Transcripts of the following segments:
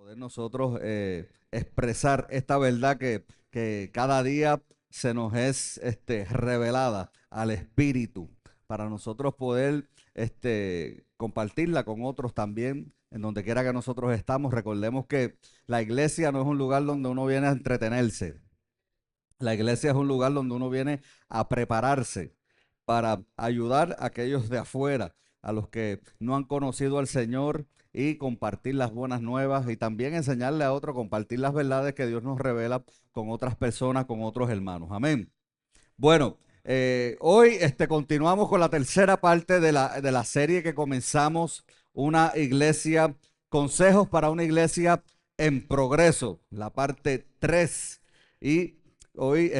poder nosotros expresar esta verdad que cada día se nos es revelada al Espíritu, para nosotros poder compartirla con otros también, en donde quiera que nosotros estamos. Recordemos que la iglesia no es un lugar donde uno viene a entretenerse. La iglesia es un lugar donde uno viene a prepararse para ayudar a aquellos de afuera, a los que no han conocido al Señor, y compartir las buenas nuevas y también enseñarle a otros, compartir las verdades que Dios nos revela con otras personas, con otros hermanos. Amén. Bueno, hoy continuamos con la tercera parte de la serie que comenzamos, una iglesia, consejos para una iglesia en progreso, la parte 3. Y hoy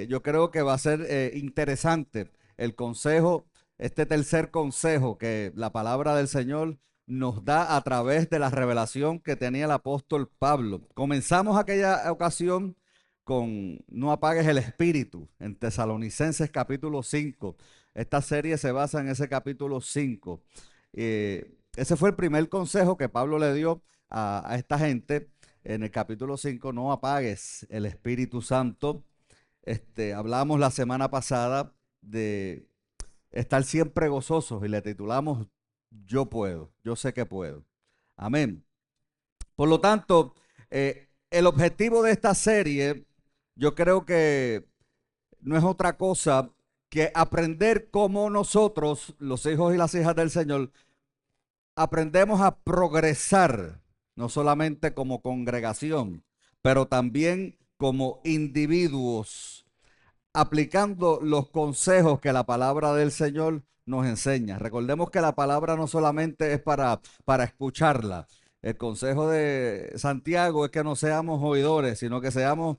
yo creo que va a ser interesante el consejo, este tercer consejo que la palabra del Señor nos da a través de la revelación que tenía el apóstol Pablo. Comenzamos aquella ocasión con No apagues el espíritu en Tesalonicenses capítulo 5. Esta serie se basa en ese capítulo 5. Ese fue el primer consejo que Pablo le dio a esta gente en el capítulo 5. No apagues el Espíritu Santo. Hablamos la semana pasada de estar siempre gozosos y le titulamos Yo puedo, yo sé que puedo. Amén. Por lo tanto, el objetivo de esta serie, yo creo que no es otra cosa que aprender cómo nosotros, los hijos y las hijas del Señor, aprendemos a progresar, no solamente como congregación, pero también como individuos, aplicando los consejos que la palabra del Señor nos enseña. Recordemos que la palabra no solamente es para escucharla. El consejo de Santiago es que no seamos oidores, sino que seamos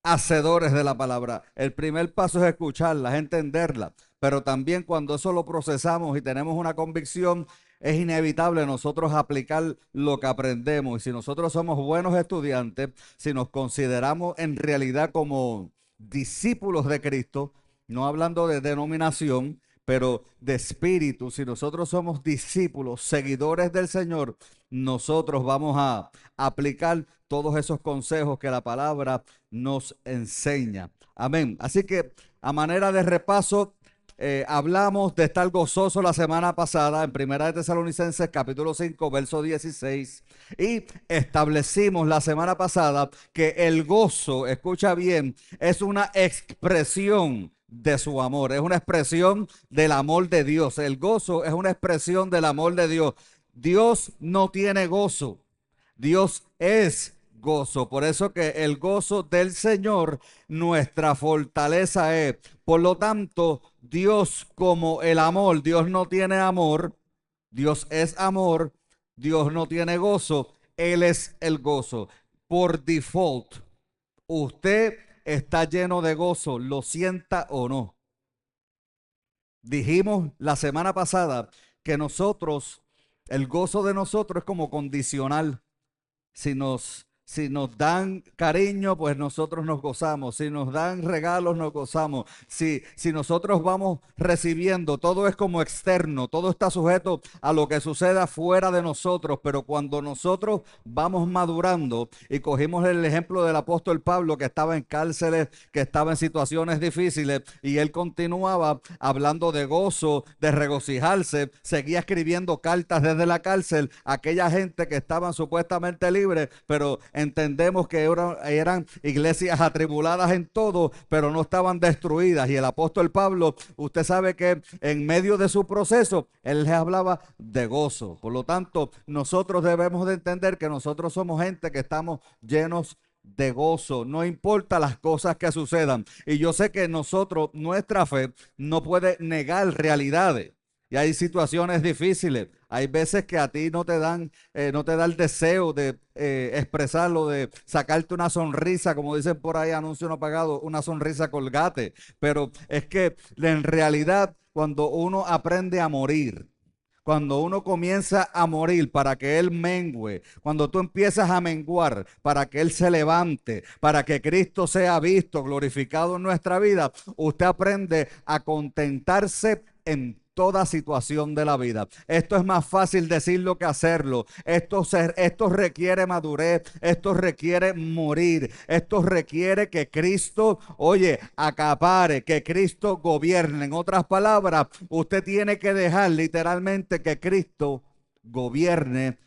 hacedores de la palabra. El primer paso es escucharla, es entenderla, pero también cuando eso lo procesamos y tenemos una convicción, es inevitable nosotros aplicar lo que aprendemos. Y si nosotros somos buenos estudiantes, si nos consideramos en realidad como discípulos de Cristo, no hablando de denominación, pero de espíritu, si nosotros somos discípulos, seguidores del Señor, nosotros vamos a aplicar todos esos consejos que la palabra nos enseña. Amén. Así que a manera de repaso, hablamos de estar gozoso la semana pasada en Primera de Tesalonicenses capítulo 5 verso 16, y establecimos la semana pasada que el gozo, escucha bien, es una expresión de su amor, es una expresión del amor de Dios. El gozo es una expresión del amor de Dios. Dios no tiene gozo, Dios es gozo. Por eso que el gozo del Señor, nuestra fortaleza es. Por lo tanto, Dios como el amor, Dios no tiene amor, Dios es amor, Dios no tiene gozo, Él es el gozo. Por default, usted está lleno de gozo, lo sienta o no. Dijimos la semana pasada que nosotros, el gozo de nosotros es como condicional. Si nos dan cariño, pues nosotros nos gozamos. Si nos dan regalos, nos gozamos. Si nosotros vamos recibiendo, todo es como externo, todo está sujeto a lo que suceda fuera de nosotros. Pero cuando nosotros vamos madurando, y cogimos el ejemplo del apóstol Pablo, que estaba en cárceles, que estaba en situaciones difíciles, y él continuaba hablando de gozo, de regocijarse, seguía escribiendo cartas desde la cárcel a aquella gente que estaban supuestamente libres, pero entendemos que eran iglesias atribuladas en todo, pero no estaban destruidas. Y el apóstol Pablo, usted sabe que en medio de su proceso, él les hablaba de gozo. Por lo tanto, nosotros debemos de entender que nosotros somos gente que estamos llenos de gozo, no importa las cosas que sucedan. Y yo sé que nosotros, nuestra fe no puede negar realidades. Y hay situaciones difíciles. Hay veces que a ti no te da el deseo de expresarlo, de sacarte una sonrisa, como dicen por ahí, anuncio no pagado, una sonrisa colgate. Pero es que en realidad, cuando uno aprende a morir, cuando uno comienza a morir para que Él mengüe, cuando tú empiezas a menguar para que Él se levante, para que Cristo sea visto, glorificado en nuestra vida, usted aprende a contentarse en toda situación de la vida. Esto es más fácil decirlo que hacerlo. Esto requiere madurez, esto requiere morir, esto requiere que Cristo, oye, acapare, que Cristo gobierne. En otras palabras, usted tiene que dejar literalmente que Cristo gobierne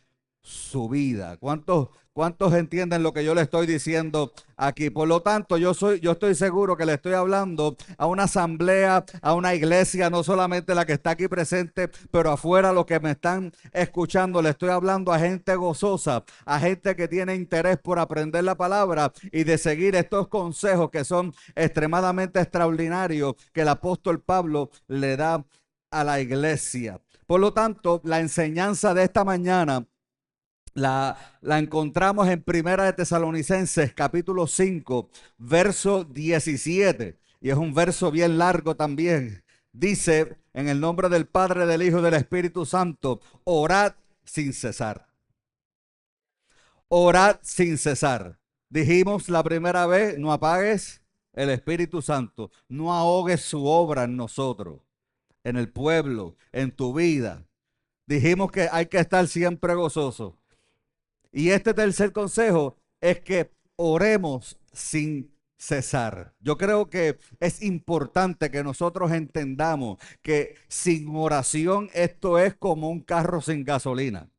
su vida. ¿Cuántos entienden lo que yo le estoy diciendo aquí? Por lo tanto, yo estoy seguro que le estoy hablando a una asamblea, a una iglesia, no solamente la que está aquí presente, pero afuera los que me están escuchando. Le estoy hablando a gente gozosa, a gente que tiene interés por aprender la palabra y de seguir estos consejos que son extremadamente extraordinarios que el apóstol Pablo le da a la iglesia. Por lo tanto, la enseñanza de esta mañana la encontramos en Primera de Tesalonicenses, capítulo 5, verso 17. Y es un verso bien largo también. Dice, en el nombre del Padre, del Hijo y del Espíritu Santo, orad sin cesar. Orad sin cesar. Dijimos la primera vez, no apagues el Espíritu Santo. No ahogues su obra en nosotros, en el pueblo, en tu vida. Dijimos que hay que estar siempre gozoso. Y este tercer consejo es que oremos sin cesar. Yo creo que es importante que nosotros entendamos que sin oración esto es como un carro sin gasolina.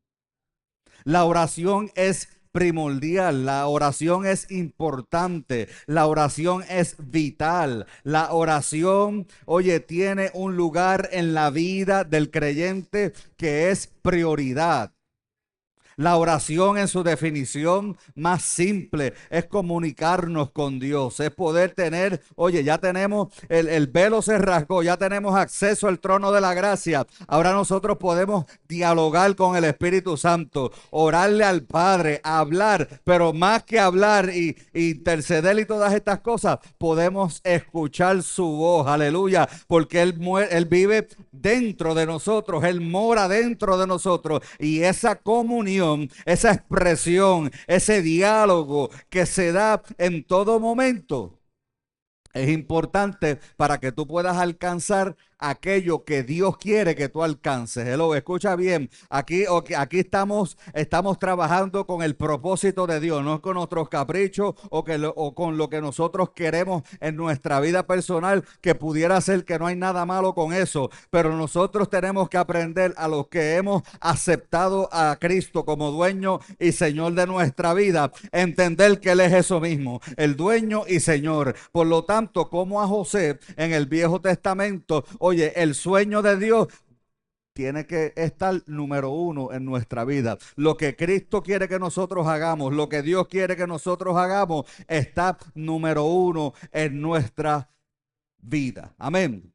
La oración es primordial, la oración es importante, la oración es vital. La oración, oye, tiene un lugar en la vida del creyente que es prioridad. La oración en su definición más simple es comunicarnos con Dios, es poder tener, oye, ya tenemos, el velo se rasgó, ya tenemos acceso al trono de la gracia. Ahora nosotros podemos dialogar con el Espíritu Santo, orarle al Padre, hablar, pero más que hablar y interceder y todas estas cosas, podemos escuchar su voz, aleluya, porque Él vive dentro de nosotros, Él mora dentro de nosotros y esa comunión, esa expresión, ese diálogo que se da en todo momento es importante para que tú puedas alcanzar aquello que Dios quiere que tú alcances. Hello, escucha bien. Aquí estamos trabajando con el propósito de Dios, no con nuestros caprichos o con lo que nosotros queremos en nuestra vida personal, que pudiera ser que no hay nada malo con eso. Pero nosotros tenemos que aprender, a los que hemos aceptado a Cristo como dueño y Señor de nuestra vida, entender que Él es eso mismo, el dueño y Señor. Por lo tanto, como a José en el Viejo Testamento, oye, el sueño de Dios tiene que estar número uno en nuestra vida. Lo que Cristo quiere que nosotros hagamos, lo que Dios quiere que nosotros hagamos, está número uno en nuestra vida. Amén.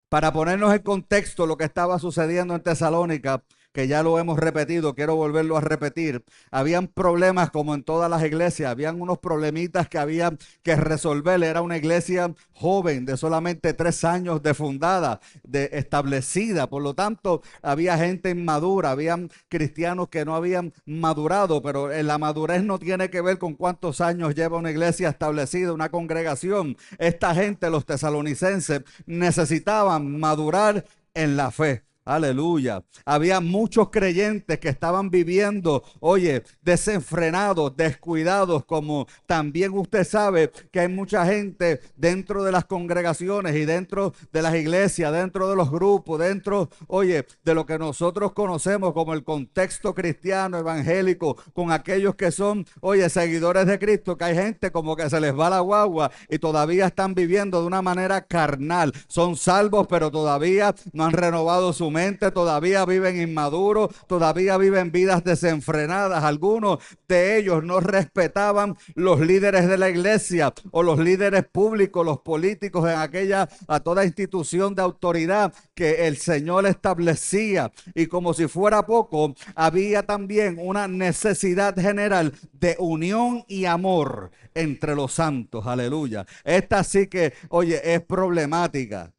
Para ponernos en contexto lo que estaba sucediendo en Tesalónica, que ya lo hemos repetido, quiero volverlo a repetir. Habían problemas como en todas las iglesias, habían unos problemitas que había que resolver. Era una iglesia joven de solamente 3 años de fundada, de establecida. Por lo tanto, había gente inmadura, habían cristianos que no habían madurado, pero la madurez no tiene que ver con cuántos años lleva una iglesia establecida, una congregación. Esta gente, los tesalonicenses, necesitaban madurar en la fe. Aleluya. Había muchos creyentes que estaban viviendo, oye, desenfrenados, descuidados, como también usted sabe que hay mucha gente dentro de las congregaciones y dentro de las iglesias, dentro de los grupos, dentro, oye, de lo que nosotros conocemos como el contexto cristiano, evangélico, con aquellos que son, oye, seguidores de Cristo, que hay gente como que se les va la guagua y todavía están viviendo de una manera carnal. Son salvos, pero todavía no han renovado su mente, todavía viven inmaduros, todavía viven vidas desenfrenadas. Algunos de ellos no respetaban los líderes de la iglesia o los líderes públicos, los políticos en a toda institución de autoridad que el Señor establecía. Y como si fuera poco, había también una necesidad general de unión y amor entre los santos. Aleluya. Esta sí que, oye, es problemática.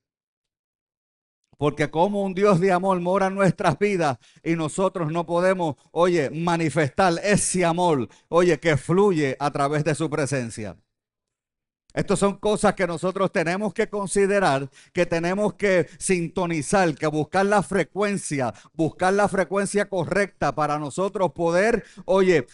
Porque como un Dios de amor mora en nuestras vidas y nosotros no podemos, oye, manifestar ese amor, oye, que fluye a través de su presencia. Estas son cosas que nosotros tenemos que considerar, que tenemos que sintonizar, que buscar la frecuencia correcta para nosotros poder, oye,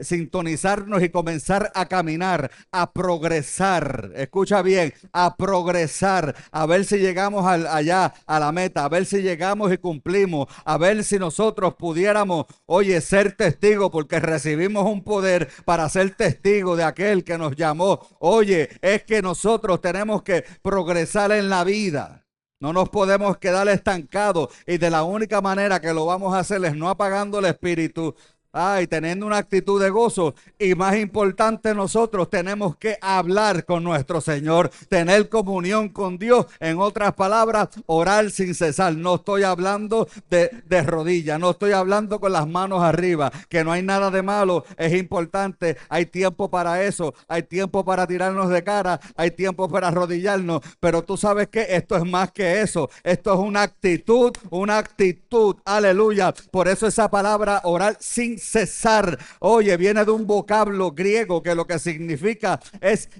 sintonizarnos y comenzar a caminar, a progresar. Escucha bien, a progresar, a ver si llegamos allá a la meta, a ver si llegamos y cumplimos, a ver si nosotros pudiéramos, oye, ser testigos, porque recibimos un poder para ser testigos de aquel que nos llamó. Oye, es que nosotros tenemos que progresar en la vida. No nos podemos quedar estancados y de la única manera que lo vamos a hacer es no apagando el espíritu. Ay, teniendo una actitud de gozo y más importante, nosotros tenemos que hablar con nuestro Señor, tener comunión con Dios. En otras palabras, orar sin cesar. No estoy hablando de rodillas, no estoy hablando con las manos arriba, que no hay nada de malo, es importante. Hay tiempo para eso, hay tiempo para tirarnos de cara, hay tiempo para arrodillarnos, pero tú sabes que esto es más que eso. Esto es una actitud, aleluya. Por eso esa palabra orar sin cesar, oye, viene de un vocablo griego que lo que significa es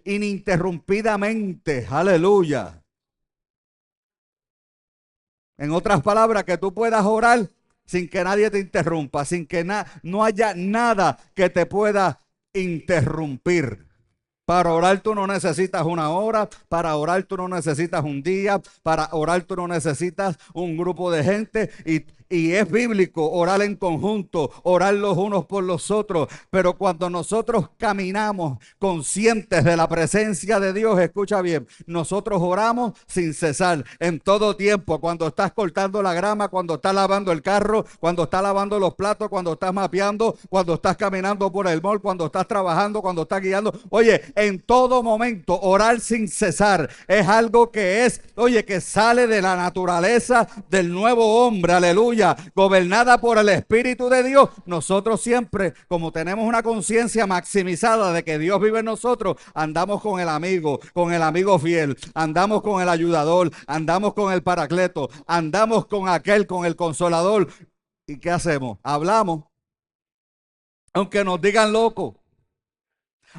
ininterrumpidamente, aleluya. En otras palabras, que tú puedas orar sin que nadie te interrumpa, sin que no haya nada que te pueda interrumpir. Para orar tú no necesitas una hora, para orar tú no necesitas un día, para orar tú no necesitas un grupo de gente y es bíblico orar en conjunto, orar los unos por los otros, pero cuando nosotros caminamos conscientes de la presencia de Dios, escucha bien, nosotros oramos sin cesar, en todo tiempo, cuando estás cortando la grama, cuando estás lavando el carro, cuando estás lavando los platos, cuando estás mapeando, cuando estás caminando por el mall, cuando estás trabajando, cuando estás guiando. Oye, en todo momento, orar sin cesar es algo que es, oye, que sale de la naturaleza del nuevo hombre, aleluya, gobernada por el Espíritu de Dios. Nosotros siempre, como tenemos una conciencia maximizada de que Dios vive en nosotros, andamos con el amigo fiel, andamos con el ayudador, andamos con el paracleto, andamos con aquel, con el consolador. ¿Y qué hacemos? Hablamos, aunque nos digan loco,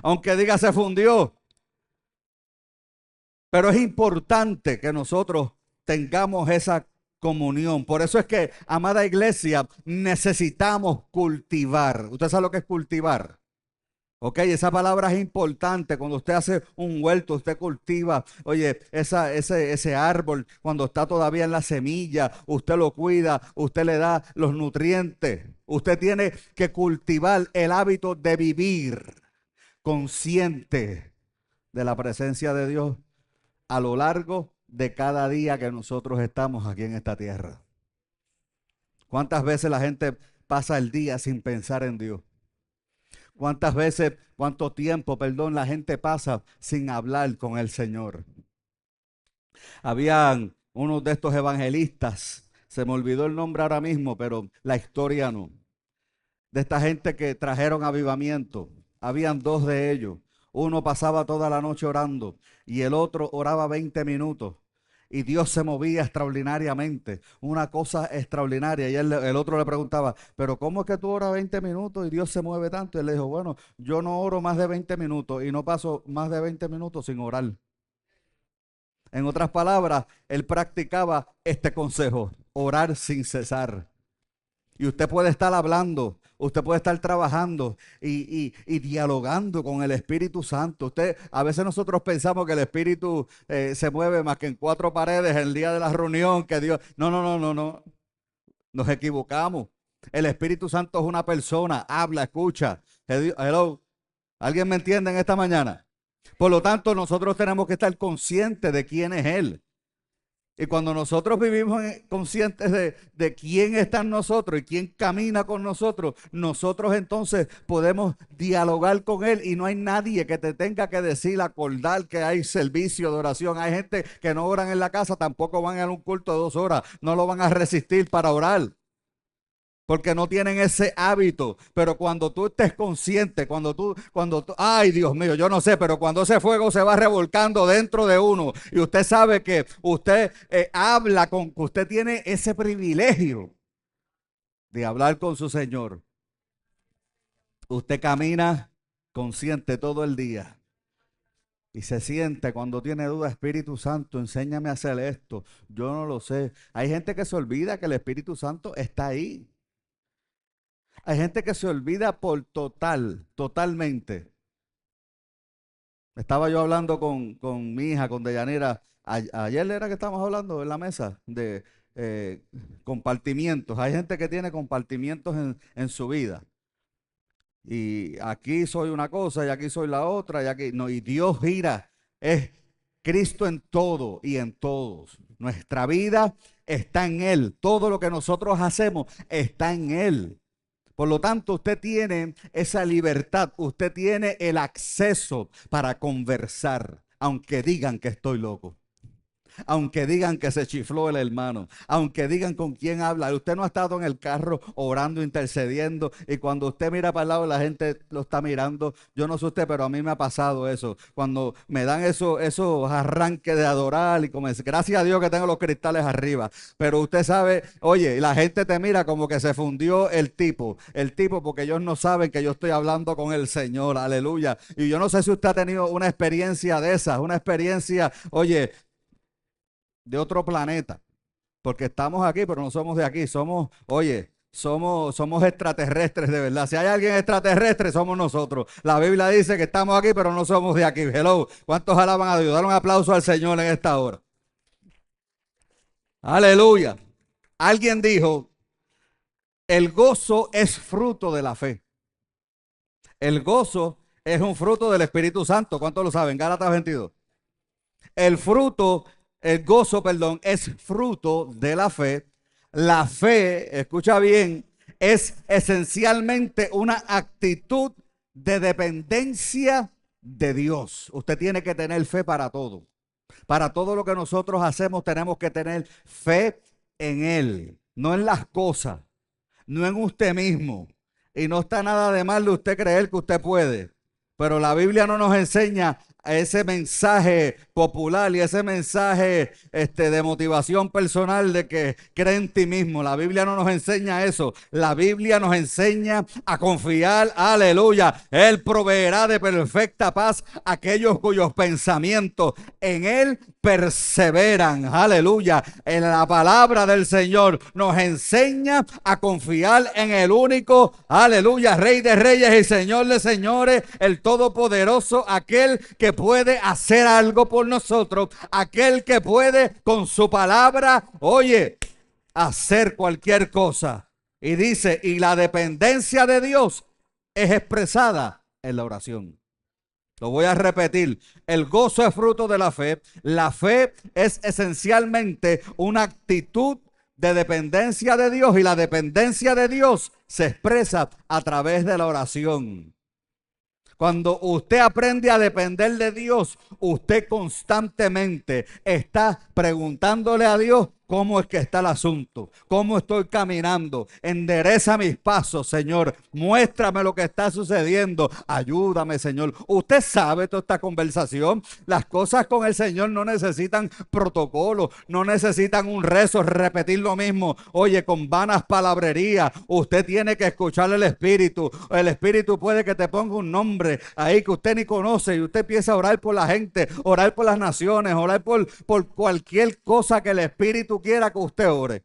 aunque diga se fundió. Pero es importante que nosotros tengamos esa comunión. Por eso es que, amada iglesia, necesitamos cultivar. ¿Usted sabe lo que es cultivar? Ok, esa palabra es importante. Cuando usted hace un huerto, usted cultiva, oye, ese árbol, cuando está todavía en la semilla, usted lo cuida, usted le da los nutrientes. Usted tiene que cultivar el hábito de vivir consciente de la presencia de Dios a lo largo de cada día que nosotros estamos aquí en esta tierra. ¿Cuántas veces la gente pasa el día sin pensar en Dios? ¿Cuántas veces, cuánto tiempo, perdón, la gente pasa sin hablar con el Señor? Habían unos de estos evangelistas, se me olvidó el nombre ahora mismo, pero la historia no, de esta gente que trajeron avivamiento. Habían dos de ellos. Uno pasaba toda la noche orando y el otro oraba 20 minutos. Y Dios se movía extraordinariamente, una cosa extraordinaria. Y el otro le preguntaba, pero ¿cómo es que tú oras 20 minutos y Dios se mueve tanto? Y él le dijo, bueno, yo no oro más de 20 minutos y no paso más de 20 minutos sin orar. En otras palabras, él practicaba este consejo, orar sin cesar. Y usted puede estar hablando, usted puede estar trabajando y dialogando con el Espíritu Santo. A veces nosotros pensamos que el Espíritu se mueve más que en cuatro paredes el día de la reunión, que Dios. No, no, no, no, no. Nos equivocamos. El Espíritu Santo es una persona, habla, escucha. Hello. ¿Alguien me entiende en esta mañana? Por lo tanto, nosotros tenemos que estar conscientes de quién es Él. Y cuando nosotros vivimos conscientes de quién está en nosotros y quién camina con nosotros, nosotros entonces podemos dialogar con Él y no hay nadie que te tenga que decir, acordar que hay servicio de oración. Hay gente que no oran en la casa, tampoco van a un culto de 2 horas, no lo van a resistir para orar, porque no tienen ese hábito. Pero cuando tú estés consciente, ay Dios mío, yo no sé, pero cuando ese fuego se va revolcando dentro de uno y usted sabe que usted habla que usted tiene ese privilegio de hablar con su Señor, usted camina consciente todo el día Y se siente cuando tiene duda, Espíritu Santo, enséñame a hacer esto. Yo no lo sé. Hay gente que se olvida que el Espíritu Santo está ahí. Hay gente que se olvida por totalmente. Estaba yo hablando con mi hija, con Deyanira. Ayer era que estábamos hablando en la mesa de eh, compartimientos. Hay gente que tiene compartimientos en su vida. Y aquí soy una cosa y aquí soy la otra y aquí no. Y Dios gira. Es Cristo en todo y en todos. Nuestra vida está en Él. Todo lo que nosotros hacemos está en Él. Por lo tanto, usted tiene esa libertad, usted tiene el acceso para conversar, aunque digan que estoy loco. Aunque digan que se chifló el hermano, aunque digan con quién habla, usted no ha estado en el carro orando, intercediendo, y cuando usted mira para el lado la gente lo está mirando. Yo no sé usted, pero a mí me ha pasado eso, cuando me dan esos arranques de adorar y como es, gracias a Dios que tengo los cristales arriba, pero usted sabe, oye, la gente te mira como que se fundió el tipo porque ellos no saben que yo estoy hablando con el Señor, aleluya. Y yo no sé si usted ha tenido una experiencia de esas, una experiencia, oye, de otro planeta, porque estamos aquí, pero no somos de aquí, somos, oye, somos extraterrestres de verdad. Si hay alguien extraterrestre, somos nosotros. La Biblia dice que estamos aquí, pero no somos de aquí. Hello, ¿cuántos alaban a Dios? Dale un aplauso al Señor en esta hora. Aleluya. Alguien dijo, el gozo es fruto de la fe. El gozo es un fruto del Espíritu Santo. ¿Cuántos lo saben? Gálatas 22. El fruto, el gozo, perdón, es fruto de la fe. La fe, escucha bien, es esencialmente una actitud de dependencia de Dios. Usted tiene que tener fe para todo. Para todo lo que nosotros hacemos tenemos que tener fe en Él, no en las cosas, no en usted mismo. Y no está nada de mal de usted creer que usted puede. Pero la Biblia no nos enseña ese mensaje popular y ese mensaje de motivación personal de que cree en ti mismo. La Biblia no nos enseña eso. La Biblia nos enseña a confiar, aleluya. Él proveerá de perfecta paz a aquellos cuyos pensamientos en Él perseveran, aleluya. En la palabra del Señor nos enseña a confiar en el único, aleluya, Rey de Reyes y Señor de Señores, el Todopoderoso, aquel que puede hacer algo por nosotros, aquel que puede con su palabra, oye, hacer cualquier cosa. Y dice, y la dependencia de Dios es expresada en la oración. Lo voy a repetir. El gozo es fruto de la fe. La fe es esencialmente una actitud de dependencia de Dios y la dependencia de Dios se expresa a través de la oración. Cuando usted aprende a depender de Dios, usted constantemente está preguntándole a Dios cómo es que está el asunto, cómo estoy caminando, endereza mis pasos, Señor, muéstrame lo que está sucediendo, ayúdame, Señor. Usted sabe toda esta conversación, las cosas con el Señor no necesitan protocolo, no necesitan un rezo, repetir lo mismo, oye, con vanas palabrerías. Usted tiene que escuchar el Espíritu puede que te ponga un nombre ahí que usted ni conoce y usted empieza a orar por la gente, orar por las naciones, orar por cualquier cosa que el Espíritu quiera que usted ore.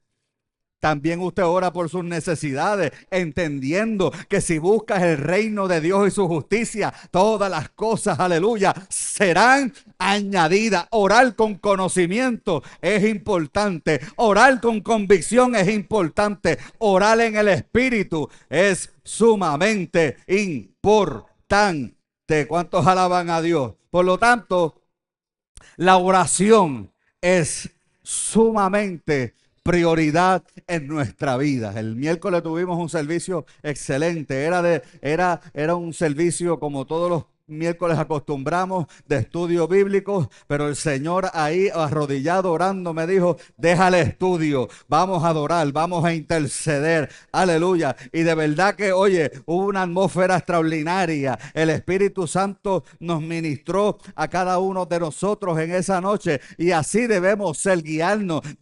También usted ora por sus necesidades, entendiendo que si buscas el reino de Dios y su justicia, todas las cosas, aleluya, serán añadidas. Orar con conocimiento es importante. Orar con convicción es importante. Orar en el Espíritu es sumamente importante. ¿Cuántos alaban a Dios? Por lo tanto, la oración es sumamente prioridad en nuestra vida. El miércoles tuvimos un servicio excelente. Era un servicio como todos los miércoles acostumbramos de estudio bíblico, pero el Señor ahí arrodillado orando me dijo, deja el estudio, vamos a adorar, vamos a interceder, aleluya. Y de verdad que, oye, hubo una atmósfera extraordinaria. El Espíritu Santo nos ministró a cada uno de nosotros en esa noche y así debemos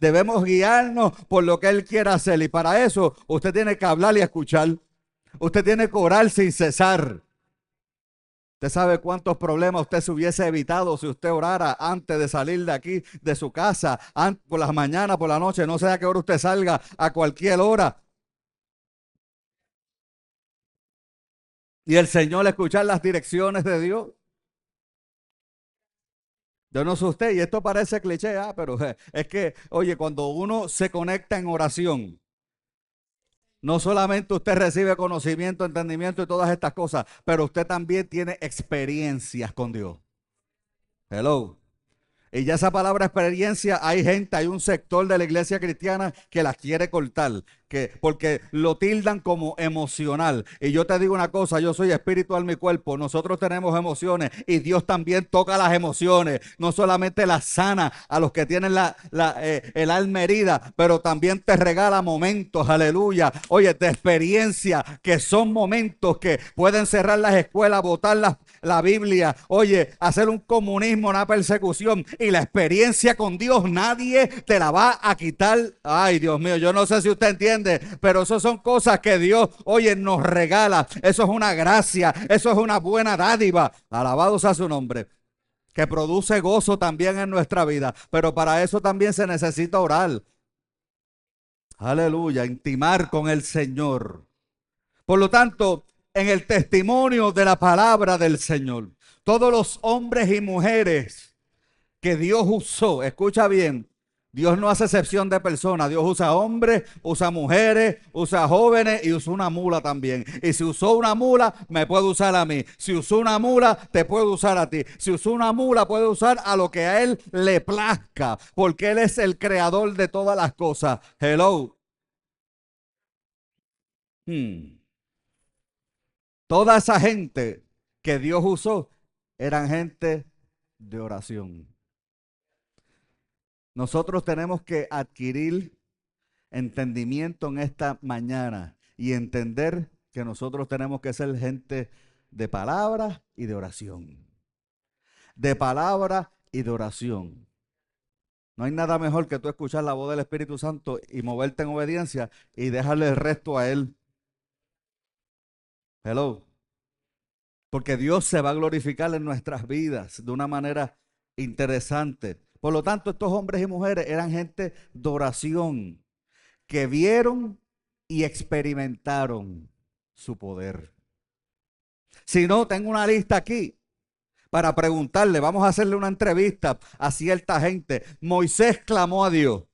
debemos guiarnos por lo que Él quiera hacer. Y para eso usted tiene que hablar y escuchar. Usted tiene que orar sin cesar. Usted sabe cuántos problemas usted se hubiese evitado si usted orara antes de salir de aquí, de su casa, por las mañanas, por la noche, no sé a qué hora usted salga, a cualquier hora. Y el Señor escuchar las direcciones de Dios. Yo no sé usted, y esto parece cliché, pero es que, oye, cuando uno se conecta en oración, no solamente usted recibe conocimiento, entendimiento y todas estas cosas, pero usted también tiene experiencias con Dios. Hello. Y ya esa palabra experiencia, hay gente, hay un sector de la iglesia cristiana que la quiere cortar, porque lo tildan como emocional. Y yo te digo una cosa, yo soy espiritual, mi cuerpo, nosotros tenemos emociones y Dios también toca las emociones, no solamente las sana a los que tienen el alma herida, pero también te regala momentos, aleluya, oye, de experiencia, que son momentos que pueden cerrar las escuelas, botar la Biblia, oye, hacer un comunismo, una persecución, y la experiencia con Dios nadie te la va a quitar. Ay, Dios mío, yo no sé si usted entiende, pero eso son cosas que Dios, oye, nos regala. Eso es una gracia, eso es una buena dádiva. Alabado sea su nombre, que produce gozo también en nuestra vida, pero para eso también se necesita orar. Aleluya, intimar con el Señor. Por lo tanto, en el testimonio de la palabra del Señor, todos los hombres y mujeres que Dios usó, escucha bien, Dios no hace excepción de personas. Dios usa hombres, usa mujeres, usa jóvenes y usa una mula también. Y si usó una mula, me puede usar a mí. Si usó una mula, te puede usar a ti. Si usó una mula, puede usar a lo que a él le plazca, porque él es el creador de todas las cosas. Hello. Toda esa gente que Dios usó eran gente de oración. Nosotros tenemos que adquirir entendimiento en esta mañana y entender que nosotros tenemos que ser gente de palabra y de oración. De palabra y de oración. No hay nada mejor que tú escuchar la voz del Espíritu Santo y moverte en obediencia y dejarle el resto a Él. Hello. Porque Dios se va a glorificar en nuestras vidas de una manera interesante. Por lo tanto, estos hombres y mujeres eran gente de oración que vieron y experimentaron su poder. Si no, tengo una lista aquí para preguntarle, vamos a hacerle una entrevista a cierta gente. Moisés clamó a Dios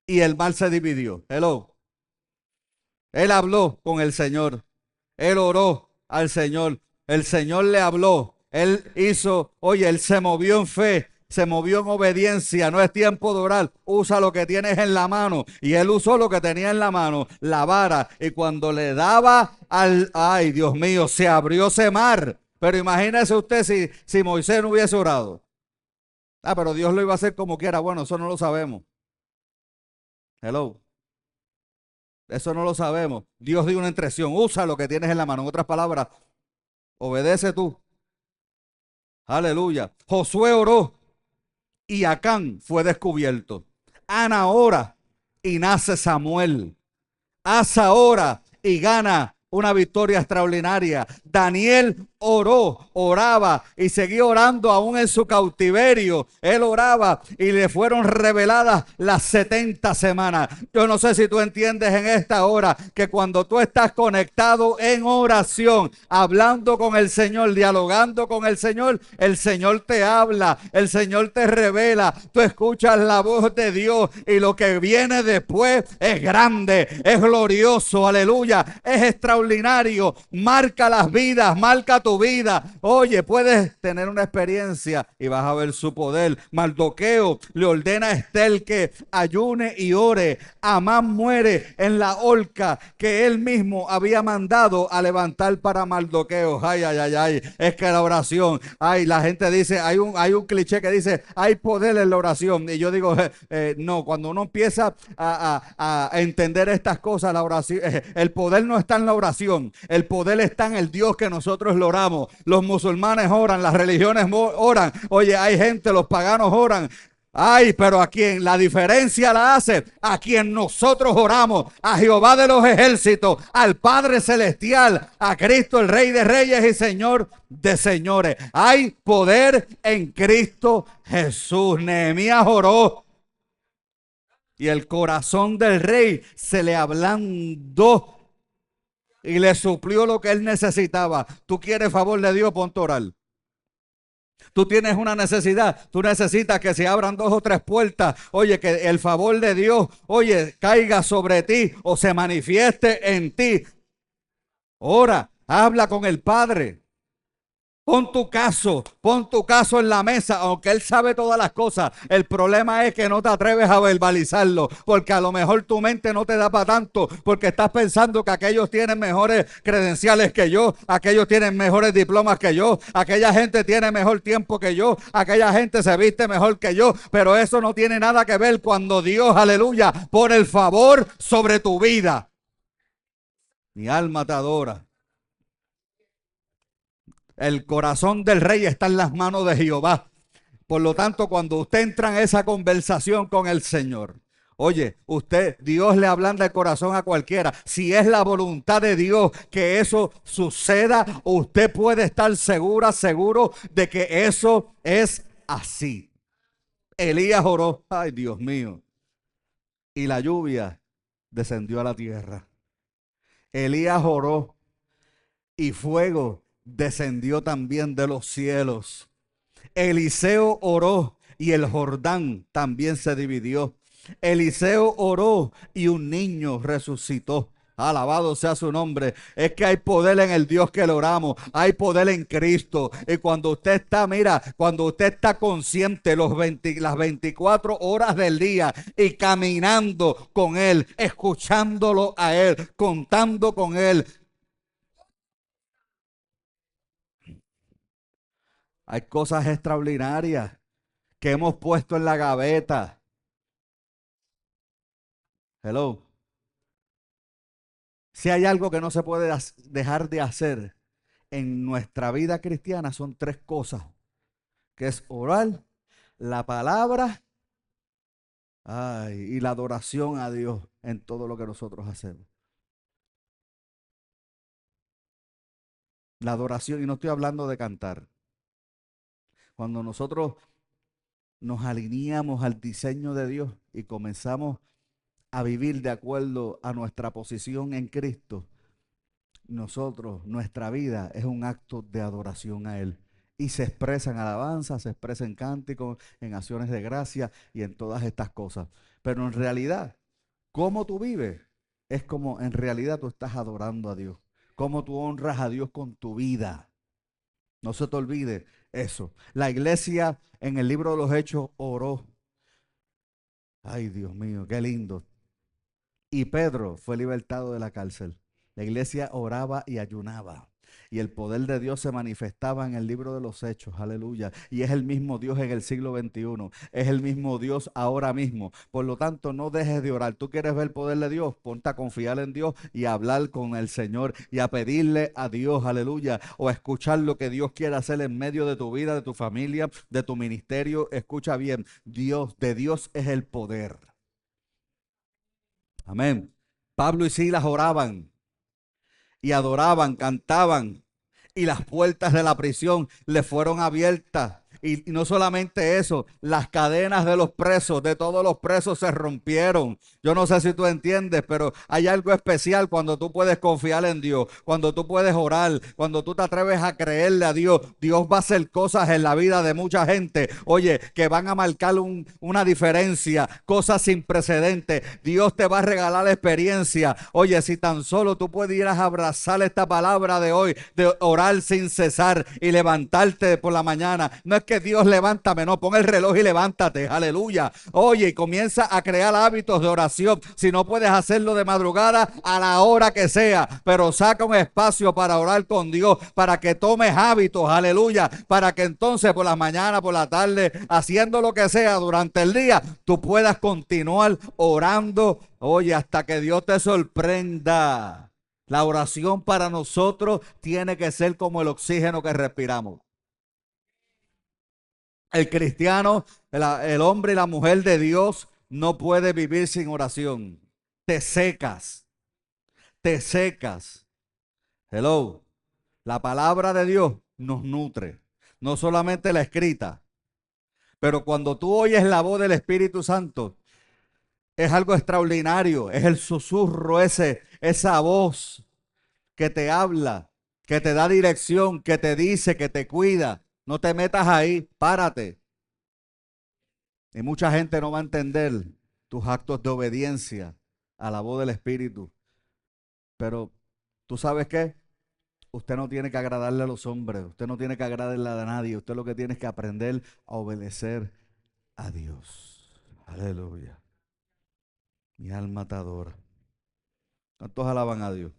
y el mar se dividió. Hello. Él habló con el Señor. Él oró al Señor. El Señor le habló. Él hizo, oye, él se movió en fe. Se movió en obediencia, no es tiempo de orar, usa lo que tienes en la mano. Y él usó lo que tenía en la mano, la vara. Y cuando le daba ay Dios mío, se abrió ese mar. Pero imagínese usted si Moisés no hubiese orado. Pero Dios lo iba a hacer como quiera. Bueno, eso no lo sabemos. Hello. Eso no lo sabemos. Dios dio una instrucción, usa lo que tienes en la mano. En otras palabras, obedece tú. Aleluya. Josué oró y Acán fue descubierto. Ana ora y nace Samuel. Asa ora y gana una victoria extraordinaria. Daniel oraba y seguía orando aún en su cautiverio. Él oraba y le fueron reveladas las 70 semanas. Yo no sé si tú entiendes en esta hora que cuando tú estás conectado en oración, hablando con el Señor, dialogando con el Señor te habla, el Señor te revela, tú escuchas la voz de Dios y lo que viene después es grande, es glorioso, aleluya, es extraordinario, marca las vidas, marca tu vida. Oye, puedes tener una experiencia y vas a ver su poder. Mardoqueo le ordena a Estel que ayune y ore. Amán muere en la horca que él mismo había mandado a levantar para Mardoqueo. Ay, ay, ay, ay. Es que la oración, ay, la gente dice, hay un cliché que dice, hay poder en la oración. Y yo digo, no, cuando uno empieza a entender estas cosas, la oración, el poder no está en la oración, el poder está en el Dios que nosotros lo oramos. Los musulmanes oran, las religiones oran, oye, hay gente, los paganos oran. Ay, pero a quien la diferencia la hace, a quien nosotros oramos, a Jehová de los ejércitos, al Padre Celestial, a Cristo el Rey de Reyes y Señor de Señores. Hay poder en Cristo Jesús. Nehemías oró y el corazón del rey se le ablandó y le suplió lo que él necesitaba. ¿Tú quieres favor de Dios? Ponte a orar. Tú tienes una necesidad, tú necesitas que se abran 2 o 3 puertas. Oye, que el favor de Dios, oye, caiga sobre ti o se manifieste en ti. Ora, habla con el Padre. Pon tu caso en la mesa, aunque Él sabe todas las cosas. El problema es que no te atreves a verbalizarlo, porque a lo mejor tu mente no te da para tanto, porque estás pensando que aquellos tienen mejores credenciales que yo, aquellos tienen mejores diplomas que yo, aquella gente tiene mejor tiempo que yo, aquella gente se viste mejor que yo, pero eso no tiene nada que ver cuando Dios, aleluya, pone el favor sobre tu vida. Mi alma te adora. El corazón del rey está en las manos de Jehová. Por lo tanto, cuando usted entra en esa conversación con el Señor, oye, Dios le ablanda el corazón a cualquiera. Si es la voluntad de Dios que eso suceda, usted puede estar seguro de que eso es así. Elías oró, ay Dios mío, y la lluvia descendió a la tierra. Elías oró y fuego descendió también de los cielos. Eliseo oró y el Jordán también se dividió. Eliseo oró y un niño resucitó. Alabado sea su nombre. Es que hay poder en el Dios que le oramos. Hay poder en Cristo. Y cuando usted está, mira, cuando usted está consciente las 24 horas del día y caminando con Él, escuchándolo a Él, contando con Él. Hay cosas extraordinarias que hemos puesto en la gaveta. Hello. Si hay algo que no se puede dejar de hacer en nuestra vida cristiana, son 3 cosas, que es orar, la palabra, y la adoración a Dios en todo lo que nosotros hacemos. La adoración, y no estoy hablando de cantar. Cuando nosotros nos alineamos al diseño de Dios y comenzamos a vivir de acuerdo a nuestra posición en Cristo, nuestra vida es un acto de adoración a Él. Y se expresa en alabanza, se expresa en cánticos, en acciones de gracia y en todas estas cosas. Pero en realidad, cómo tú vives, es como en realidad tú estás adorando a Dios. Cómo tú honras a Dios con tu vida. No se te olvide eso. La iglesia en el libro de los Hechos oró. Ay, Dios mío, qué lindo. Y Pedro fue libertado de la cárcel. La iglesia oraba y ayunaba. Y el poder de Dios se manifestaba en el libro de los Hechos. Aleluya. Y es el mismo Dios en el siglo XXI. Es el mismo Dios ahora mismo. Por lo tanto, no dejes de orar. ¿Tú quieres ver el poder de Dios? Ponte a confiar en Dios y a hablar con el Señor y a pedirle a Dios, aleluya, o a escuchar lo que Dios quiere hacer en medio de tu vida, de tu familia, de tu ministerio. Escucha bien, de Dios es el poder. Amén. Pablo y Silas oraban y adoraban, cantaban, y las puertas de la prisión le fueron abiertas. Y no solamente eso, las cadenas de los presos, de todos los presos se rompieron. Yo no sé si tú entiendes, pero hay algo especial cuando tú puedes confiar en Dios, cuando tú puedes orar, cuando tú te atreves a creerle a Dios. Dios va a hacer cosas en la vida de mucha gente, oye, que van a marcar una diferencia, cosas sin precedentes. Dios te va a regalar experiencia. Oye, si tan solo tú pudieras abrazar esta palabra de hoy, de orar sin cesar y levantarte por la mañana. No es que Dios levántame, no, pon el reloj y levántate, aleluya. Oye, y comienza a crear hábitos de oración. Si no puedes hacerlo de madrugada, a la hora que sea, pero saca un espacio para orar con Dios, para que tomes hábitos, aleluya, para que entonces por la mañana, por la tarde, haciendo lo que sea durante el día, tú puedas continuar orando, oye, hasta que Dios te sorprenda. La oración para nosotros tiene que ser como el oxígeno que respiramos. El cristiano, el hombre y la mujer de Dios no puede vivir sin oración. Te secas, te secas. Hello. La palabra de Dios nos nutre, no solamente la escrita, pero cuando tú oyes la voz del Espíritu Santo, es algo extraordinario, es el susurro ese, esa voz que te habla, que te da dirección, que te dice, que te cuida. No te metas ahí, párate. Y mucha gente no va a entender tus actos de obediencia a la voz del Espíritu. Pero, ¿tú sabes qué? Usted no tiene que agradarle a los hombres, usted no tiene que agradarle a nadie, usted lo que tiene es que aprender a obedecer a Dios. Aleluya. Mi alma te adora. ¿Cuántos alaban a Dios?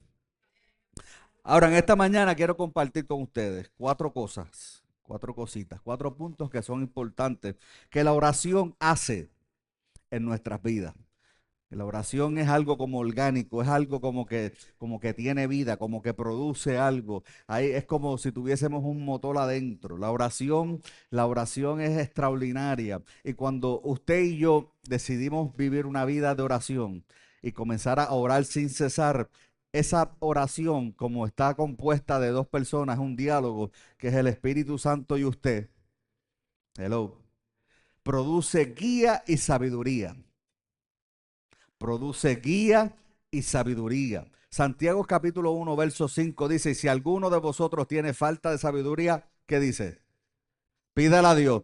Ahora, en esta mañana quiero compartir con ustedes cuatro cosas, cuatro cositas, cuatro puntos que son importantes que la oración hace en nuestras vidas. La oración es algo como orgánico, es algo como que tiene vida, como que produce algo. Ahí es como si tuviésemos un motor adentro. La oración es extraordinaria. Y cuando usted y yo decidimos vivir una vida de oración y comenzar a orar sin cesar, esa oración, como está compuesta de dos personas, un diálogo, que es el Espíritu Santo y usted, hello, produce guía y sabiduría. Produce guía y sabiduría. Santiago capítulo 1, verso 5 dice, y si alguno de vosotros tiene falta de sabiduría, ¿qué dice? Pídala a Dios.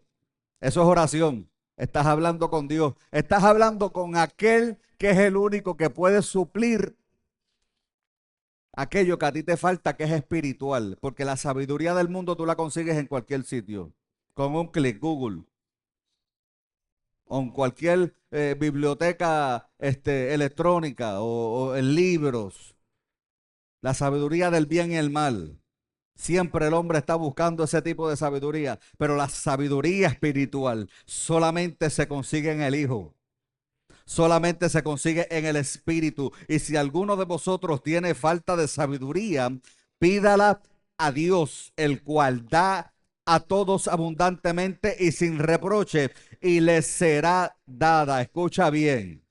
Eso es oración. Estás hablando con Dios. Estás hablando con aquel que es el único que puede suplir aquello que a ti te falta, que es espiritual. Porque la sabiduría del mundo tú la consigues en cualquier sitio. Con un clic, Google. O en cualquier biblioteca electrónica o en libros. La sabiduría del bien y el mal. Siempre el hombre está buscando ese tipo de sabiduría, pero la sabiduría espiritual solamente se consigue en el Hijo. Solamente se consigue en el Espíritu. Y si alguno de vosotros tiene falta de sabiduría, pídala a Dios, el cual da a todos abundantemente y sin reproche, y le será dada. Escucha bien.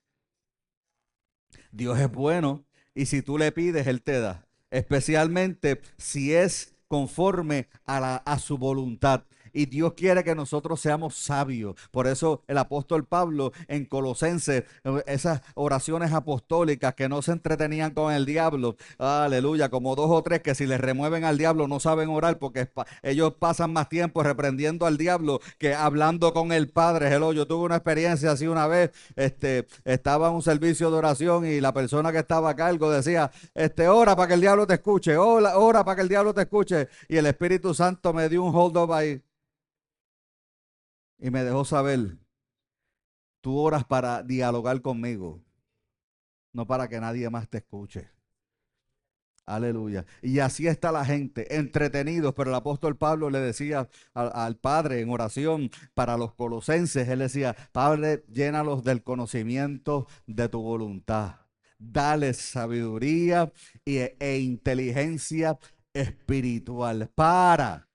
Dios es bueno y si tú le pides, Él te da. Especialmente si es conforme a su voluntad. Y Dios quiere que nosotros seamos sabios. Por eso el apóstol Pablo en Colosenses, esas oraciones apostólicas que no se entretenían con el diablo, aleluya, como dos o tres que si les remueven al diablo no saben orar porque ellos pasan más tiempo reprendiendo al diablo que hablando con el Padre. Hello, yo tuve una experiencia así una vez, estaba en un servicio de oración y la persona que estaba a cargo decía, ora para que el diablo te escuche, ora para que el diablo te escuche. Y el Espíritu Santo me dio un hold up ahí y me dejó saber, tú oras para dialogar conmigo, no para que nadie más te escuche. Aleluya. Y así está la gente, entretenidos, pero el apóstol Pablo le decía al Padre en oración para los colosenses, él decía, Padre, llénalos del conocimiento de tu voluntad. Dale sabiduría e inteligencia espiritual para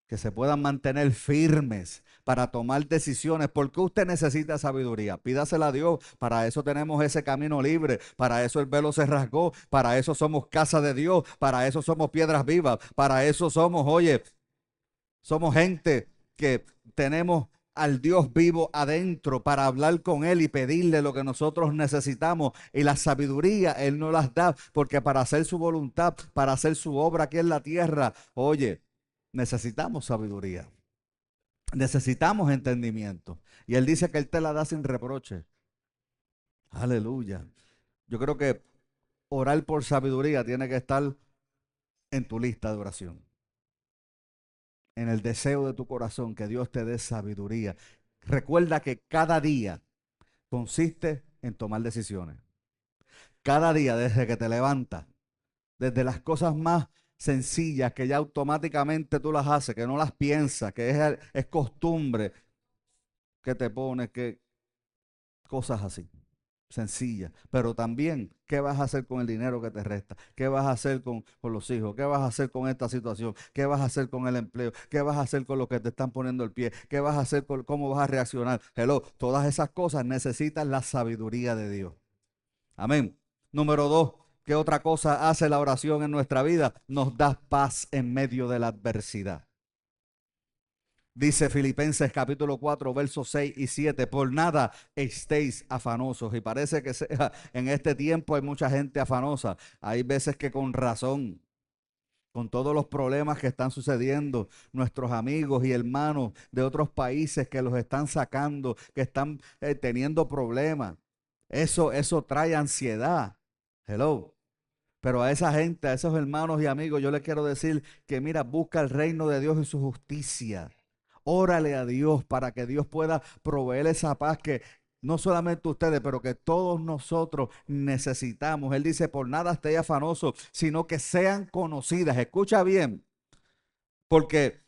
que se puedan mantener firmes para tomar decisiones. ¿Por qué usted necesita sabiduría? Pídasela a Dios. Para eso tenemos ese camino libre. Para eso el velo se rasgó. Para eso somos casa de Dios. Para eso somos piedras vivas. Para eso somos, oye, somos gente que tenemos al Dios vivo adentro para hablar con Él y pedirle lo que nosotros necesitamos. Y la sabiduría Él nos las da porque para hacer su voluntad, para hacer su obra aquí en la tierra, oye, necesitamos sabiduría. Necesitamos entendimiento. Y Él dice que Él te la da sin reproche. Aleluya. Yo creo que orar por sabiduría tiene que estar en tu lista de oración. En el deseo de tu corazón que Dios te dé sabiduría. Recuerda que cada día consiste en tomar decisiones. Cada día desde que te levantas, desde las cosas más sencillas que ya automáticamente tú las haces, que no las piensas, que es costumbre que te pones, que cosas así. sencilla, pero también, ¿qué vas a hacer con el dinero que te resta? ¿Qué vas a hacer con los hijos? ¿Qué vas a hacer con esta situación? ¿Qué vas a hacer con el empleo? ¿Qué vas a hacer con lo que te están poniendo el pie? ¿Qué vas a hacer con cómo vas a reaccionar? Hello, todas esas cosas necesitan la sabiduría de Dios. Amén. Número dos, ¿qué otra cosa hace la oración en nuestra vida? Nos da paz en medio de la adversidad. Dice Filipenses capítulo 4, versos 6 y 7, por nada estéis afanosos. Y parece que en este tiempo hay mucha gente afanosa. Hay veces que con razón, con todos los problemas que están sucediendo, nuestros amigos y hermanos de otros países que los están sacando, que están teniendo problemas. Eso trae ansiedad. Hello. Pero a esa gente, a esos hermanos y amigos, yo les quiero decir que mira, busca el reino de Dios y su justicia. Órale a Dios para que Dios pueda proveer esa paz que no solamente ustedes, pero que todos nosotros necesitamos. Él dice, por nada estéis afanosos, sino que sean conocidas. Escucha bien, porque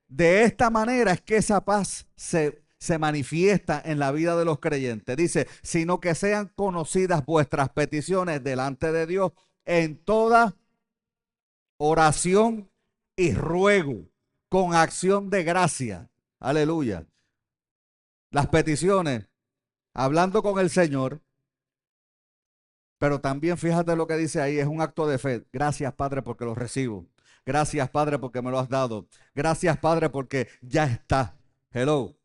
de esta manera es que esa paz se manifiesta en la vida de los creyentes. Dice, sino que sean conocidas vuestras peticiones delante de Dios en toda oración y ruego, con acción de gracia. Aleluya. Las peticiones, hablando con el Señor, pero también fíjate lo que dice ahí, es un acto de fe. Gracias, Padre, porque lo recibo. Gracias, Padre, porque me lo has dado. Gracias, Padre, porque ya está. Hello.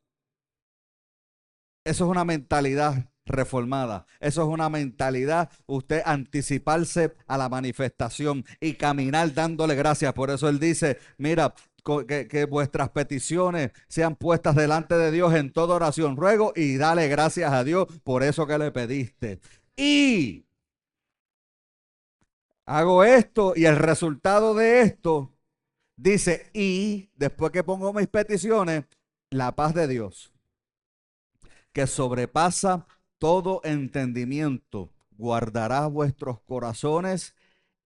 Eso es una mentalidad reformada. Eso es una mentalidad, usted anticiparse a la manifestación y caminar dándole gracias. Por eso él dice, mira, que vuestras peticiones sean puestas delante de Dios en toda oración, ruego y dale gracias a Dios por eso que le pediste. Y hago esto y el resultado de esto dice, y después que pongo mis peticiones, la paz de Dios que sobrepasa todo entendimiento, guardará vuestros corazones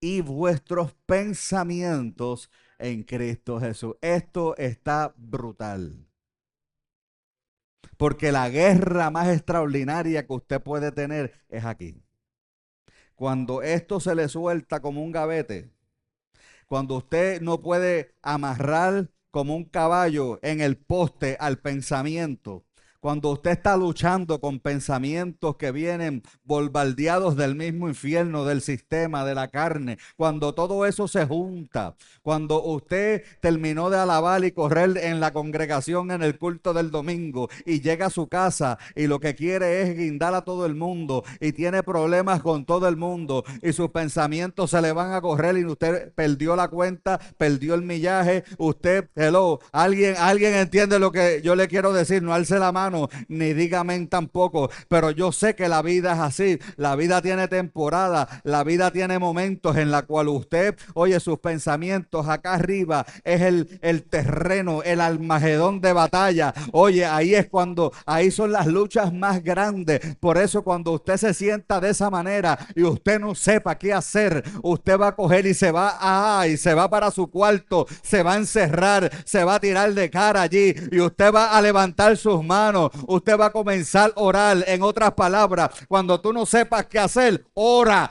y vuestros pensamientos en Cristo Jesús. Esto está brutal. Porque la guerra más extraordinaria que usted puede tener es aquí. Cuando esto se le suelta como un gavete, cuando usted no puede amarrar como un caballo en el poste al pensamiento, cuando usted está luchando con pensamientos que vienen bombardeados del mismo infierno, del sistema, de la carne, cuando todo eso se junta, cuando usted terminó de alabar y correr en la congregación en el culto del domingo y llega a su casa y lo que quiere es guindar a todo el mundo y tiene problemas con todo el mundo y sus pensamientos se le van a correr y usted perdió la cuenta, perdió el millaje, usted, hello, alguien entiende lo que yo le quiero decir, no alce la mano ni diga amén tampoco, pero yo sé que la vida es así, la vida tiene temporada, la vida tiene momentos en la cual usted, oye, sus pensamientos acá arriba es el terreno, el Armagedón de batalla, oye, ahí es cuando, ahí son las luchas más grandes, por eso cuando usted se sienta de esa manera y usted no sepa qué hacer, usted va a coger y se va y se va para su cuarto, se va a encerrar, se va a tirar de cara allí y usted va a levantar sus manos, usted va a comenzar a orar. En otras palabras, cuando tú no sepas qué hacer, ora,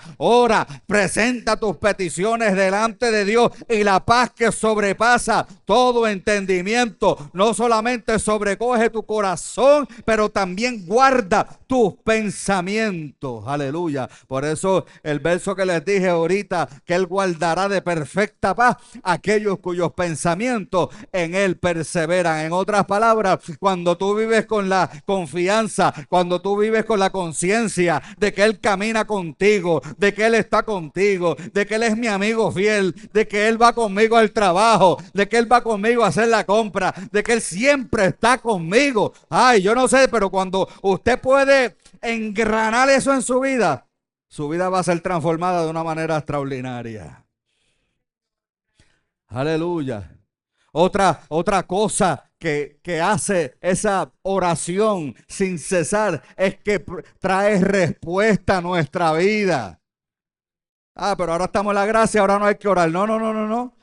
presenta tus peticiones delante de Dios y la paz que sobrepasa todo entendimiento, no solamente sobrecoge tu corazón, pero también guarda tus pensamientos. Aleluya. Por eso el verso que les dije ahorita, que Él guardará de perfecta paz aquellos cuyos pensamientos en Él perseveran. En otras palabras, cuando tú vives con la confianza, cuando tú vives con la conciencia de que Él camina contigo, de que Él está contigo, de que Él es mi amigo fiel, de que Él va conmigo al trabajo, de que Él va conmigo a hacer la compra, de que Él siempre está conmigo. Ay, yo no sé, pero cuando usted puede engranar eso en su vida va a ser transformada de una manera extraordinaria. Aleluya. Otra cosa que hace esa oración sin cesar es que trae respuesta a nuestra vida. Ah, pero ahora estamos en la gracia, ahora no hay que orar. No, no, no, no, no.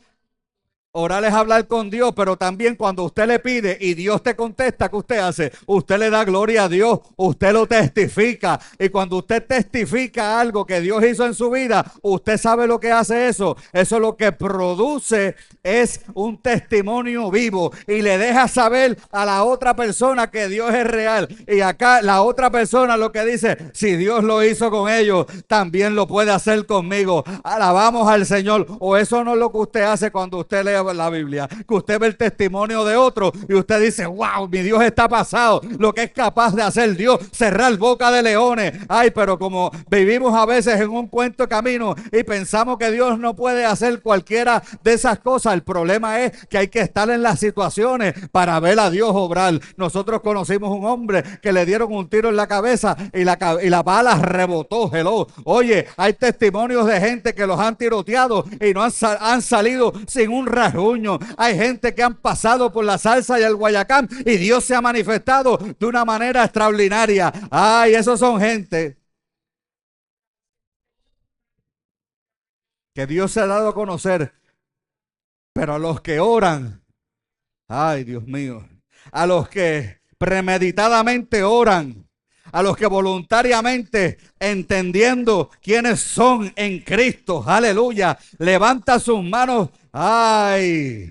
Orar es hablar con Dios, pero también cuando usted le pide y Dios te contesta, ¿qué usted hace? Usted le da gloria a Dios, usted lo testifica. Y cuando usted testifica algo que Dios hizo en su vida, usted sabe lo que hace eso. Eso lo que produce es un testimonio vivo y le deja saber a la otra persona que Dios es real. Y acá la otra persona lo que dice, si Dios lo hizo con ellos, también lo puede hacer conmigo. Alabamos al Señor. O eso no es lo que usted hace cuando usted lee la Biblia, que usted ve el testimonio de otro y usted dice, wow, mi Dios está pasado, lo que es capaz de hacer Dios, cerrar boca de leones. Ay, pero como vivimos a veces en un cuento camino y pensamos que Dios no puede hacer cualquiera de esas cosas, el problema es que hay que estar en las situaciones para ver a Dios obrar. Nosotros conocimos un hombre que le dieron un tiro en la cabeza y la bala rebotó. Hello. Oye, hay testimonios de gente que los han tiroteado y no han salido sin un rasguño. Hay gente que han pasado por la salsa y el guayacán y Dios se ha manifestado de una manera extraordinaria. Ay, esos son gente que Dios se ha dado a conocer, pero a los que oran, ay, Dios mío, a los que premeditadamente oran, a los que voluntariamente, entendiendo quiénes son en Cristo, aleluya, levanta sus manos, ay,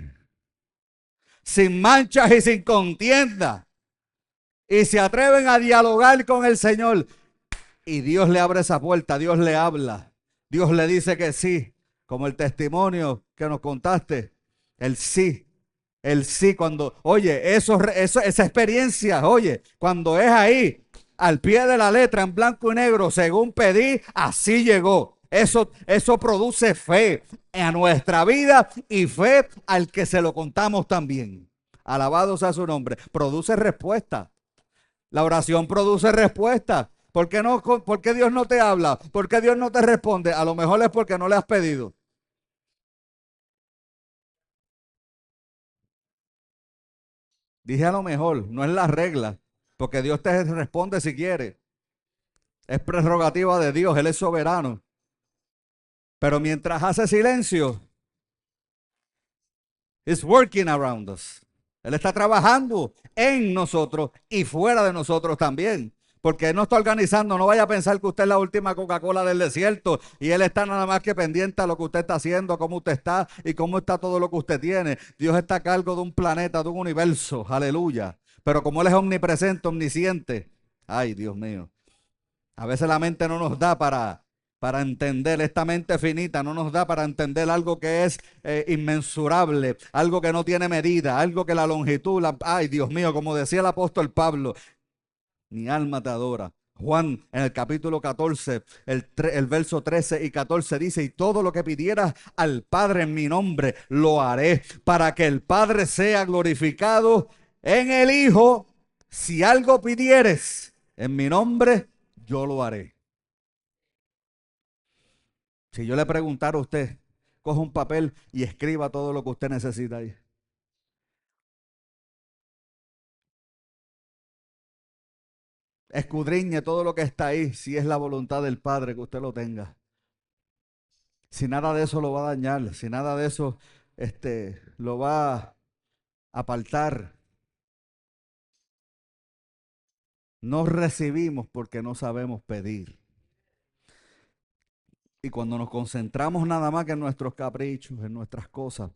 sin manchas y sin contienda, y se atreven a dialogar con el Señor. Y Dios le abre esa puerta, Dios le habla, Dios le dice que sí, como el testimonio que nos contaste, el sí. El sí, cuando, oye, esa experiencia, oye, cuando es ahí, al pie de la letra, en blanco y negro, según pedí, así llegó. Eso produce fe a nuestra vida y fe al que se lo contamos también. Alabado sea su nombre. Produce respuesta. La oración produce respuesta. ¿Por qué no, por qué Dios no te habla? ¿Por qué Dios no te responde? A lo mejor es porque no le has pedido. Dije a lo mejor, no es la regla, porque Dios te responde si quiere. Es prerrogativa de Dios, Él es soberano. Pero mientras hace silencio, He's working around us. Él está trabajando en nosotros y fuera de nosotros también. Porque Él no está organizando, no vaya a pensar que usted es la última Coca-Cola del desierto y Él está nada más que pendiente a lo que usted está haciendo, cómo usted está y cómo está todo lo que usted tiene. Dios está a cargo de un planeta, de un universo, aleluya. Pero como Él es omnipresente, omnisciente, ay Dios mío, a veces la mente no nos da para entender, esta mente finita no nos da para entender algo que es inmensurable, algo que no tiene medida, algo que la longitud, ay Dios mío, como decía el apóstol Pablo, mi alma te adora. Juan en el capítulo 14, el verso 13 y 14 dice, y todo lo que pidieras al Padre en mi nombre, lo haré para que el Padre sea glorificado en el Hijo. Si algo pidieres en mi nombre, yo lo haré. Si yo le preguntara a usted, coja un papel y escriba todo lo que usted necesita ahí. Escudriñe todo lo que está ahí, si es la voluntad del Padre que usted lo tenga. Si nada de eso lo va a dañar, si nada de eso lo va a apartar. No recibimos porque no sabemos pedir. Y cuando nos concentramos nada más que en nuestros caprichos, en nuestras cosas,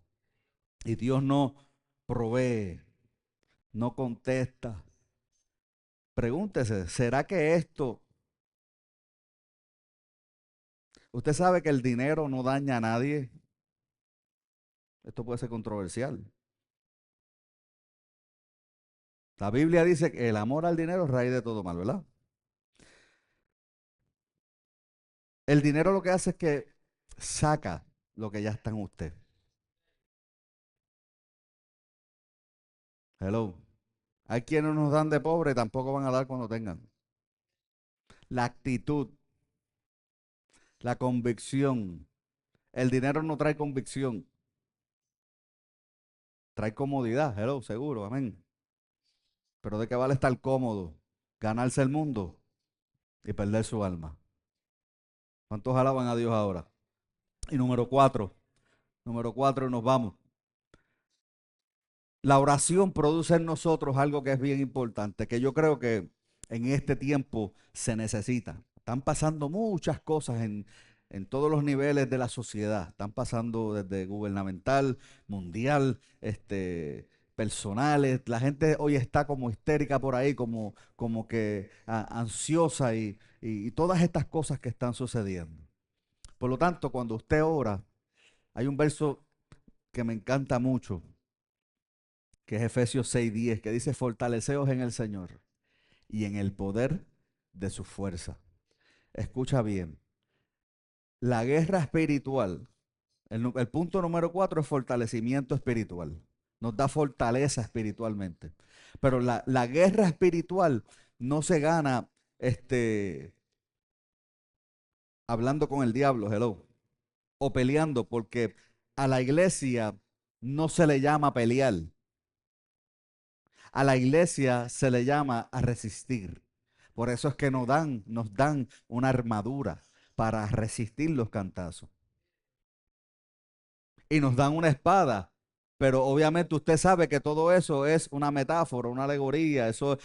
y Dios no provee, no contesta, pregúntese, ¿será que esto? Usted sabe que el dinero no daña a nadie. Esto puede ser controversial. La Biblia dice que el amor al dinero es raíz de todo mal, ¿verdad? El dinero lo que hace es que saca lo que ya está en usted. Hello. Hay quienes nos dan de pobre y tampoco van a dar cuando tengan. La actitud, la convicción. El dinero no trae convicción, trae comodidad. Hello, seguro, amén. Pero ¿de qué vale estar cómodo? Ganarse el mundo y perder su alma. ¿Cuántos alaban a Dios ahora? Y número cuatro, nos vamos. La oración produce en nosotros algo que es bien importante, que yo creo que en este tiempo se necesita. Están pasando muchas cosas en todos los niveles de la sociedad. Están pasando desde gubernamental, mundial, personales. La gente hoy está como histérica por ahí, como que ansiosa y todas estas cosas que están sucediendo. Por lo tanto, cuando usted ora, hay un verso que me encanta mucho, que es Efesios 6:10, que dice, fortaleceos en el Señor y en el poder de su fuerza. Escucha bien, la guerra espiritual, el punto número 4 es fortalecimiento espiritual. Nos da fortaleza espiritualmente. Pero la guerra espiritual no se gana hablando con el diablo, hello, o peleando, porque a la iglesia no se le llama pelear. A la iglesia se le llama a resistir. Por eso es que nos dan una armadura para resistir los cantazos. Y nos dan una espada. Pero obviamente usted sabe que todo eso es una metáfora, una alegoría. Eso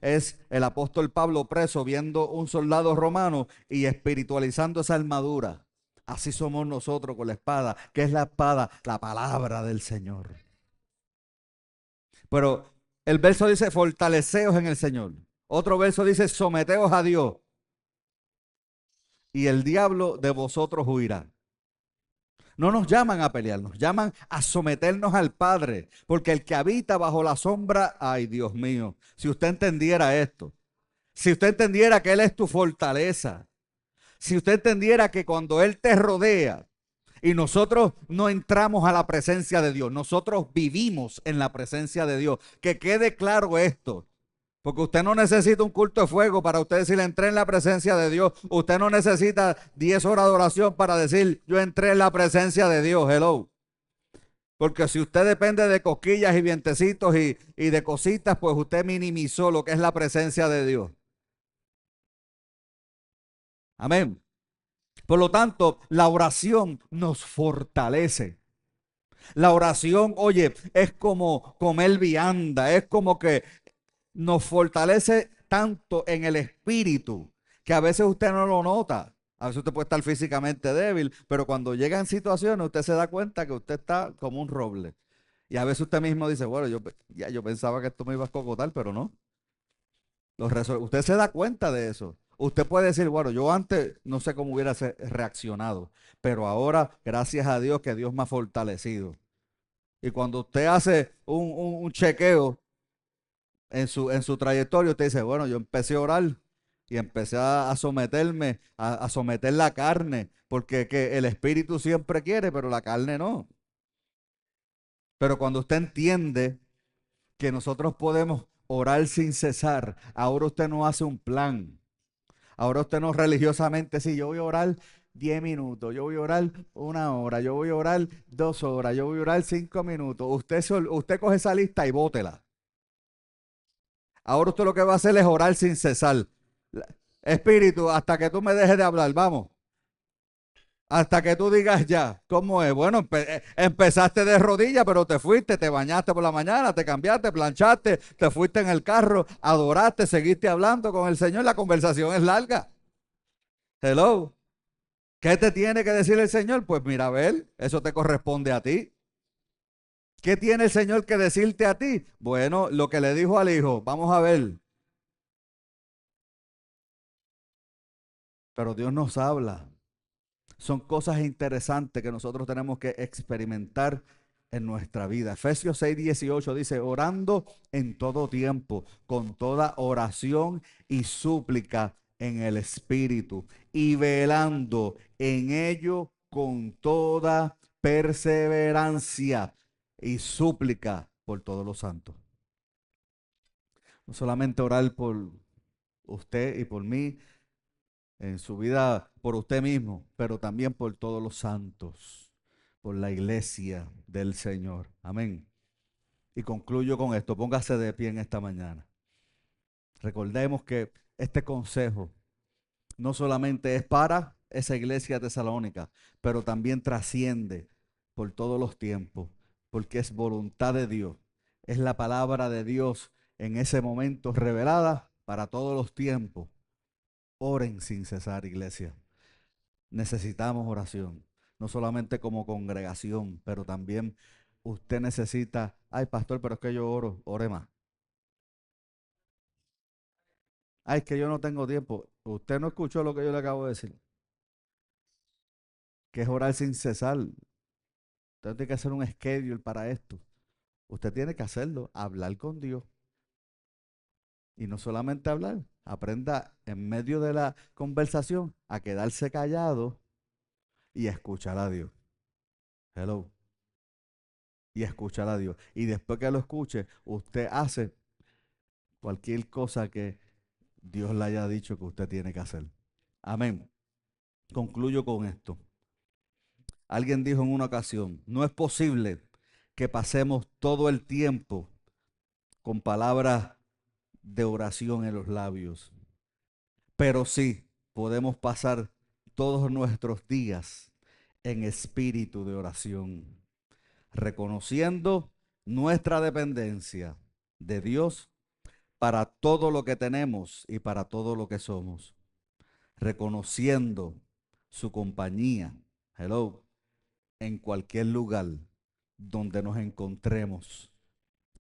es el apóstol Pablo preso viendo un soldado romano y espiritualizando esa armadura. Así somos nosotros con la espada. ¿Qué es la espada? La palabra del Señor. Pero el verso dice, fortaleceos en el Señor. Otro verso dice, someteos a Dios y el diablo de vosotros huirá. No nos llaman a pelear, nos llaman a someternos al Padre, porque el que habita bajo la sombra, ay Dios mío, si usted entendiera esto, si usted entendiera que Él es tu fortaleza, si usted entendiera que cuando Él te rodea y nosotros no entramos a la presencia de Dios, nosotros vivimos en la presencia de Dios, que quede claro esto. Porque usted no necesita un culto de fuego para usted decir entré en la presencia de Dios. Usted no necesita 10 horas de oración para decir yo entré en la presencia de Dios. Hello. Porque si usted depende de cosquillas y vientecitos y de cositas, pues usted minimizó lo que es la presencia de Dios. Amén. Por lo tanto, la oración nos fortalece. La oración, oye, es como comer vianda, es como que nos fortalece tanto en el espíritu que a veces usted no lo nota. A veces usted puede estar físicamente débil, pero cuando llegan situaciones usted se da cuenta que usted está como un roble. Y a veces usted mismo dice, bueno, yo pensaba que esto me iba a escocotar, pero no. Usted se da cuenta de eso. Usted puede decir, bueno, yo antes no sé cómo hubiera reaccionado, pero ahora, gracias a Dios, que Dios me ha fortalecido. Y cuando usted hace un chequeo en su trayectoria, usted dice, bueno, yo empecé a orar y empecé a someterme, a someter la carne, porque que el espíritu siempre quiere, pero la carne no. Pero cuando usted entiende que nosotros podemos orar sin cesar, ahora usted no hace un plan. Ahora usted no religiosamente, si yo voy a orar 10 minutos, yo voy a orar 1 hora, yo voy a orar 2 horas, yo voy a orar 5 minutos. Usted coge esa lista y bótela. Ahora usted lo que va a hacer es orar sin cesar. Espíritu, hasta que tú me dejes de hablar, vamos. Hasta que tú digas ya, ¿cómo es? Bueno, empezaste de rodillas, pero te fuiste, te bañaste por la mañana, te cambiaste, planchaste, te fuiste en el carro, adoraste, seguiste hablando con el Señor, la conversación es larga. Hello. ¿Qué te tiene que decir el Señor? Pues mira, a ver, eso te corresponde a ti. ¿Qué tiene el Señor que decirte a ti? Bueno, lo que le dijo al hijo, vamos a ver. Pero Dios nos habla. Son cosas interesantes que nosotros tenemos que experimentar en nuestra vida. Efesios 6:18 dice, orando en todo tiempo, con toda oración y súplica en el Espíritu, y velando en ello con toda perseverancia y súplica por todos los santos. No solamente orar por usted y por mí, en su vida por usted mismo, pero también por todos los santos, por la iglesia del Señor. Amén. Y concluyo con esto, póngase de pie en esta mañana. Recordemos que este consejo no solamente es para esa iglesia tesalónica, pero también trasciende por todos los tiempos, porque es voluntad de Dios Es la palabra de Dios en ese momento revelada para todos los tiempos. Oren sin cesar, iglesia. Necesitamos oración, no solamente como congregación, pero también usted necesita, ay pastor, pero es que yo oro, ore más. Ay, es que yo no tengo tiempo. Usted no escuchó lo que yo le acabo de decir, que es orar sin cesar. Usted tiene que hacer un schedule para esto. Usted tiene que hacerlo, hablar con Dios. Y no solamente hablar, aprenda en medio de la conversación a quedarse callado y a escuchar a Dios. Hello. Y a escuchar a Dios. Y después que lo escuche, usted hace cualquier cosa que Dios le haya dicho que usted tiene que hacer. Amén. Concluyo con esto. Alguien dijo en una ocasión, no es posible que pasemos todo el tiempo con palabras de oración en los labios, pero sí podemos pasar todos nuestros días en espíritu de oración, reconociendo nuestra dependencia de Dios para todo lo que tenemos y para todo lo que somos, reconociendo su compañía, hello, en cualquier lugar donde nos encontremos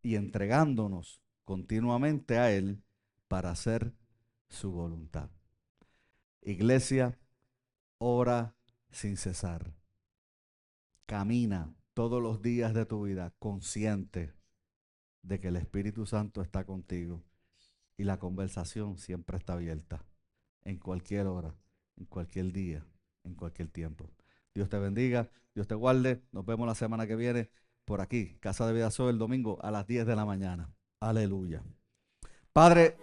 y entregándonos continuamente a Él para hacer su voluntad. Iglesia, ora sin cesar. Camina todos los días de tu vida consciente de que el Espíritu Santo está contigo y la conversación siempre está abierta, en cualquier hora, en cualquier día, en cualquier tiempo. Dios te bendiga, Dios te guarde. Nos vemos la semana que viene por aquí, Casa de Vida Sol, el domingo a las 10 de la mañana. Aleluya. Padre.